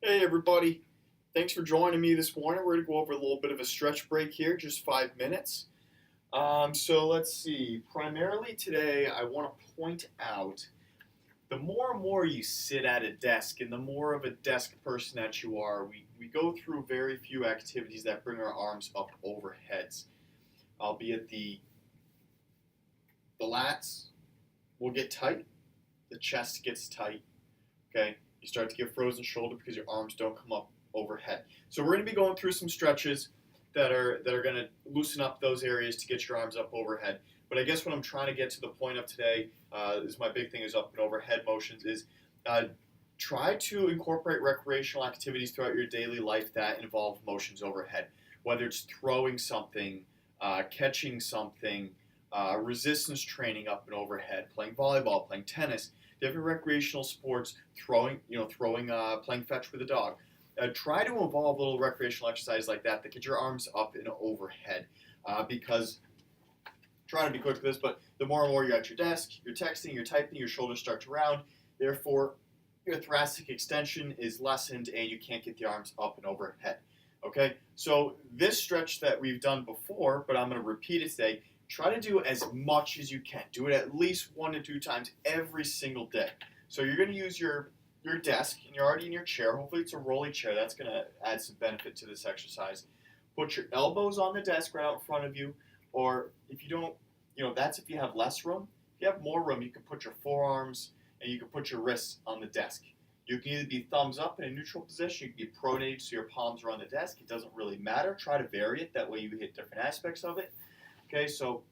Hey everybody, thanks for joining me this morning. We're going to go over a little bit of a stretch break here, just 5 minutes. So let's see. Primarily today, I want to point out the more and more you sit at a desk and the more of a desk person that you are, we go through very few activities that bring our arms up over heads, albeit the lats will get tight, the chest gets tight, okay? You start to get frozen shoulder because your arms don't come up overhead. So we're going to be going through some stretches that are going to loosen up those areas to get your arms up overhead. But I guess what I'm trying to get to the point of today is my big thing is up and overhead motions is uh, try to incorporate recreational activities throughout your daily life that involve motions overhead, whether it's throwing something, catching something, resistance training up and overhead, playing volleyball, playing tennis, different recreational sports, playing fetch with a dog. Try to involve little recreational exercises like that that get your arms up and overhead. Because trying to be quick with this, but the more and more you're at your desk, you're texting, you're typing, your shoulders start to round. Therefore, your thoracic extension is lessened and you can't get the arms up and overhead. Okay, so this stretch that we've done before, but I'm going to repeat it today. Try to do as much as you can. Do it at least 1 to 2 times every single day. So you're going to use your desk, and you're already in your chair. Hopefully, it's a rolly chair. That's going to add some benefit to this exercise. Put your elbows on the desk right out in front of you, or if you don't, that's if you have less room. If you have more room, you can put your forearms and you can put your wrists on the desk. You can either be thumbs up in a neutral position, you can be pronated so your palms are on the desk. It doesn't really matter. Try to vary it. That way you hit different aspects of it. Okay, so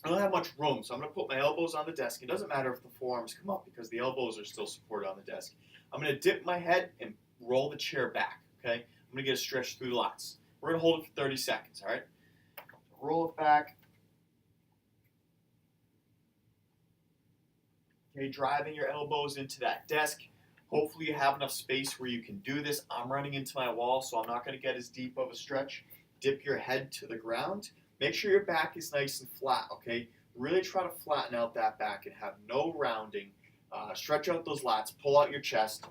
I don't have much room, so I'm going to put my elbows on the desk. It doesn't matter if the forearms come up because the elbows are still supported on the desk. I'm going to dip my head and roll the chair back. Okay, I'm going to get a stretch through the lats. We're going to hold it for 30 seconds. All right, roll it back. Okay, driving your elbows into that desk. Hopefully you have enough space where you can do this. I'm running into my wall, so I'm not going to get as deep of a stretch. Dip your head to the ground. Make sure your back is nice and flat, okay? Really try to flatten out that back and have no rounding. Stretch out those lats. Pull out your chest.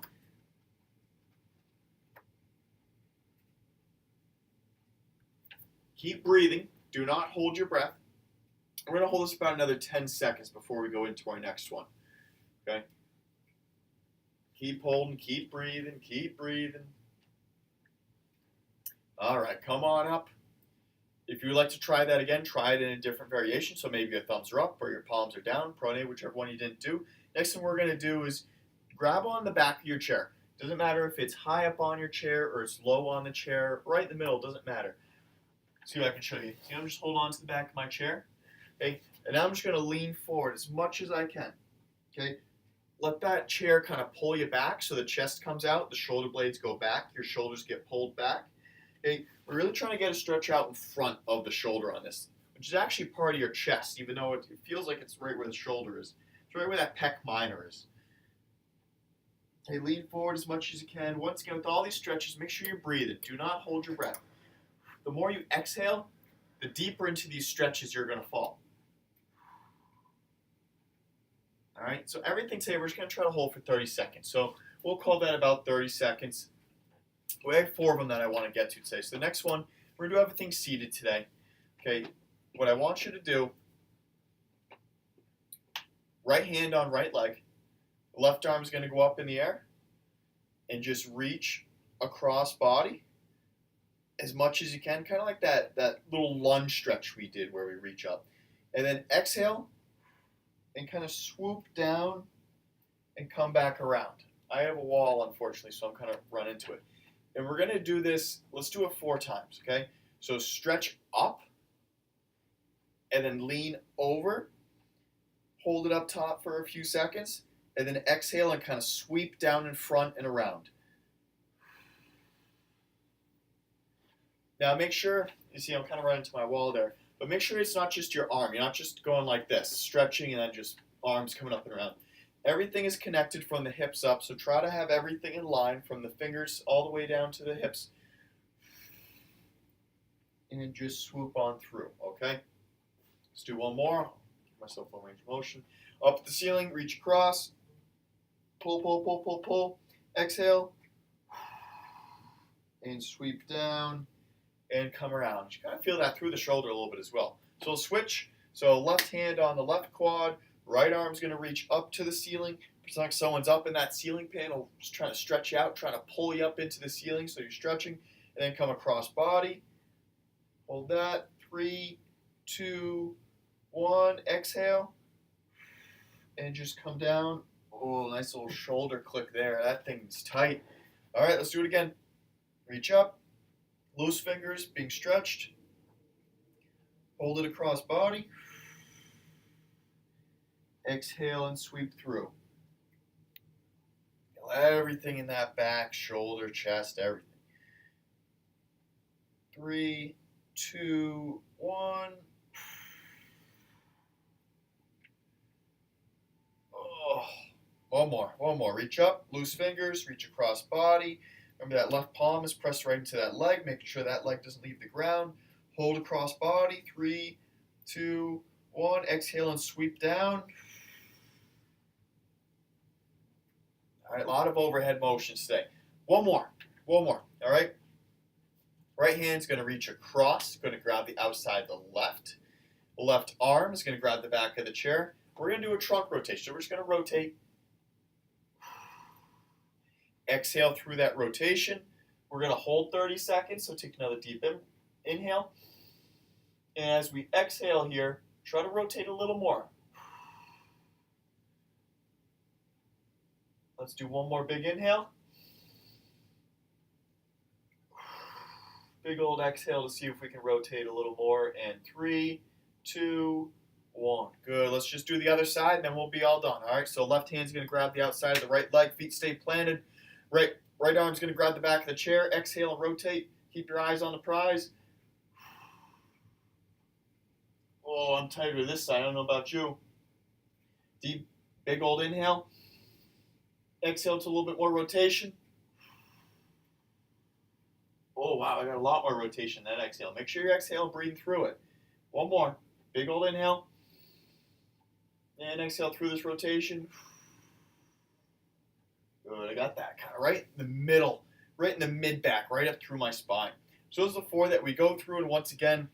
Keep breathing. Do not hold your breath. We're going to hold this about another 10 seconds before we go into our next one, okay? Keep holding, keep breathing, keep breathing. All right, come on up. If you would like to try that again, try it in a different variation. So maybe your thumbs are up or your palms are down, pronate, whichever one you didn't do. Next thing we're going to do is grab on the back of your chair. Doesn't matter if it's high up on your chair or it's low on the chair, right in the middle, doesn't matter. See what I can show you. See, I'm just hold on to the back of my chair. Okay, and now I'm just going to lean forward as much as I can. Okay, let that chair kind of pull you back so the chest comes out, the shoulder blades go back, your shoulders get pulled back. Okay, we're really trying to get a stretch out in front of the shoulder on this, which is actually part of your chest, even though it feels like it's right where the shoulder is. It's right where that pec minor is. Okay, lean forward as much as you can. Once again, with all these stretches, make sure you're breathing. Do not hold your breath. The more you exhale, the deeper into these stretches you're going to fall. All right, so everything today, we're just going to try to hold for 30 seconds. So we'll call that about 30 seconds. We have 4 of them that I want to get to today. So the next one, we're going to do everything seated today. Okay, what I want you to do, right hand on right leg, left arm is going to go up in the air and just reach across body as much as you can, kind of like that little lunge stretch we did where we reach up. And then exhale and kind of swoop down and come back around. I have a wall, unfortunately, so I'm kind of run into it. And we're going to do this, let's do it 4 times, okay? So stretch up, and then lean over, hold it up top for a few seconds, and then exhale and kind of sweep down in front and around. Now make sure, you see I'm kind of running into my wall there, but make sure it's not just your arm. You're not just going like this, stretching and then just arms coming up and around. Everything is connected from the hips up, so try to have everything in line from the fingers all the way down to the hips. And just swoop on through, okay? Let's do one more. Give myself a range of motion. Up at the ceiling, reach across. Pull, pull, pull, pull, pull. Exhale. and sweep down and come around. You kind of feel that through the shoulder a little bit as well. So we'll switch. So left hand on the left quad, right arm's going to reach up to the ceiling. It's like someone's up in that ceiling panel, just trying to stretch you out, trying to pull you up into the ceiling. So you're stretching, and then come across body. Hold that. 3, 2, 1. Exhale, and just come down. Oh, nice little shoulder click there. That thing's tight. All right, let's do it again. Reach up, loose fingers being stretched. Hold it across body. Exhale and sweep through. Feel everything in that back, shoulder, chest, everything. 3, 2, 1. Oh, one more. Reach up, loose fingers, reach across body. Remember that left palm is pressed right into that leg, making sure that leg doesn't leave the ground. Hold across body. 3, 2, 1. Exhale and sweep down. All right, a lot of overhead motions today. One more. All right. Right hand's going to reach across, going to grab the outside of the left. The left arm is going to grab the back of the chair. We're going to do a trunk rotation. So we're just going to rotate. Exhale through that rotation. We're going to hold 30 seconds, so take another deep inhale. And as we exhale here, try to rotate a little more. Let's do one more big inhale. Big old exhale to see if we can rotate a little more. And 3, 2, 1. Good. Let's just do the other side, and then we'll be all done. All right. So left hand's going to grab the outside of the right leg. Feet stay planted. Right arm's going to grab the back of the chair. Exhale and rotate. Keep your eyes on the prize. Oh, I'm tired with this side. I don't know about you. Deep, big old inhale. Exhale to a little bit more rotation. Oh, wow, I got a lot more rotation than exhale. Make sure you exhale and breathe through it. One more. Big old inhale. And exhale through this rotation. Good, I got that kind of right in the middle, right in the mid-back, right up through my spine. So those are the 4 that we go through, and once again,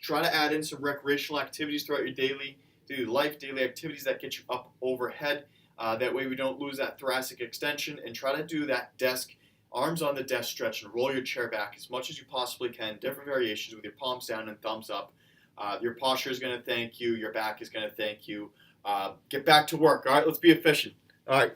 try to add in some recreational activities throughout your daily activities that get you up overhead. That way we don't lose that thoracic extension, and try to do that desk, arms on the desk stretch, and roll your chair back as much as you possibly can, different variations with your palms down and thumbs up. Your posture is going to thank you. Your back is going to thank you. Get back to work. All right, let's be efficient. All right.